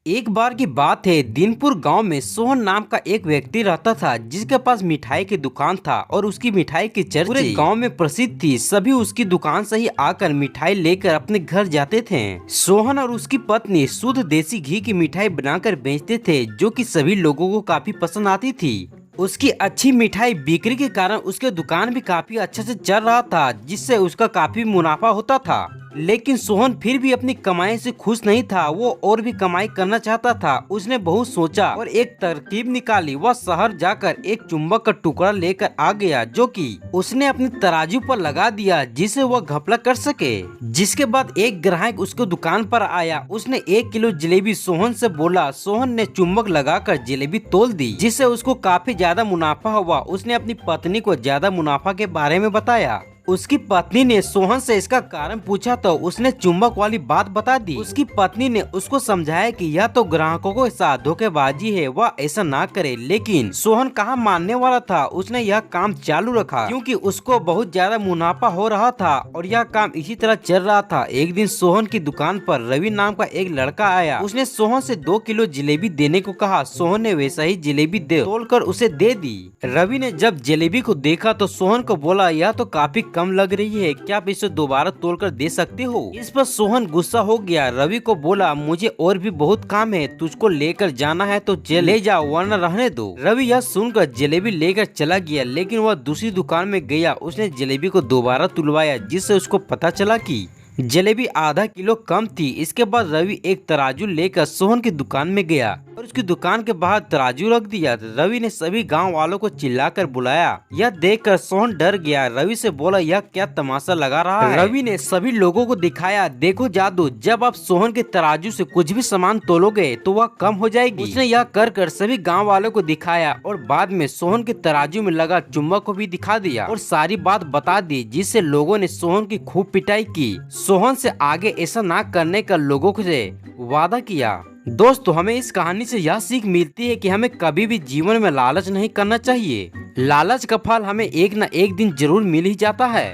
एक बार की बात है, दीनपुर गांव में सोहन नाम का एक व्यक्ति रहता था जिसके पास मिठाई की दुकान था और उसकी मिठाई की चर्चा पूरे गांव में प्रसिद्ध थी। सभी उसकी दुकान से ही आकर मिठाई लेकर अपने घर जाते थे। सोहन और उसकी पत्नी शुद्ध देसी घी की मिठाई बनाकर बेचते थे जो कि सभी लोगों को काफी पसंद आती थी। उसकी अच्छी मिठाई बिक्री के कारण उसके दुकान भी काफी अच्छे से चल रहा था जिससे उसका काफी मुनाफा होता था। लेकिन सोहन फिर भी अपनी कमाई से खुश नहीं था, वो और भी कमाई करना चाहता था। उसने बहुत सोचा और एक तरकीब निकाली। वह शहर जाकर एक चुंबक का टुकड़ा लेकर आ गया जो कि उसने अपने तराजू पर लगा दिया जिसे वह घपला कर सके। जिसके बाद एक ग्राहक उसको दुकान पर आया। उसने 1 किलो जलेबी सोहन से बोला। सोहन ने चुंबक लगाकर जलेबी तोल दी जिससे उसको काफी ज्यादा मुनाफा हुआ। उसने अपनी पत्नी को ज्यादा मुनाफा के बारे में बताया। उसकी पत्नी ने सोहन से इसका कारण पूछा तो उसने चुंबक वाली बात बता दी। उसकी पत्नी ने उसको समझाया कि यह तो ग्राहकों को साथ धोखेबाजी है, वह ऐसा ना करे। लेकिन सोहन कहाँ मानने वाला था। उसने यह काम चालू रखा क्योंकि उसको बहुत ज्यादा मुनाफा हो रहा था और यह काम इसी तरह चल रहा था। एक दिन सोहन की दुकान पर रवि नाम का एक लड़का आया। उसने सोहन से 2 किलो जलेबी देने को कहा। सोहन ने वैसा ही जलेबी तोलकर उसे दे दी। रवि ने जब जलेबी को देखा तो सोहन को बोला, यह तो काफी कम लग रही है, क्या आप इसे दोबारा तोड़कर दे सकते हो। इस पर सोहन गुस्सा हो गया। रवि को बोला, मुझे और भी बहुत काम है, तुझको लेकर जाना है तो ले जाओ वरना रहने दो। रवि यह सुनकर जलेबी लेकर चला गया लेकिन वह दूसरी दुकान में गया। उसने जलेबी को दोबारा तुलवाया जिससे उसको पता चला कि जलेबी आधा किलो कम थी। इसके बाद रवि एक तराजू लेकर सोहन की दुकान में गया और उसकी दुकान के बाहर तराजू रख दिया। रवि ने सभी गांव वालों को चिल्लाकर बुलाया। यह देखकर सोहन डर गया। रवि से बोला, यह क्या तमाशा लगा रहा है। रवि ने सभी लोगों को दिखाया, देखो जादू, जब आप सोहन के तराजू से कुछ भी सामान तोलोगे तो वह कम हो जाएगी। उसने यह कर सभी गाँव वालों को दिखाया और बाद में सोहन के तराजू में लगा चुंबक को भी दिखा दिया और सारी बात बता दी जिससे लोगों ने सोहन की खूब पिटाई की। सोहन से आगे ऐसा ना करने का लोगों से वादा किया। दोस्तों, हमें इस कहानी से यह सीख मिलती है कि हमें कभी भी जीवन में लालच नहीं करना चाहिए। लालच का फल हमें एक न एक दिन जरूर मिल ही जाता है।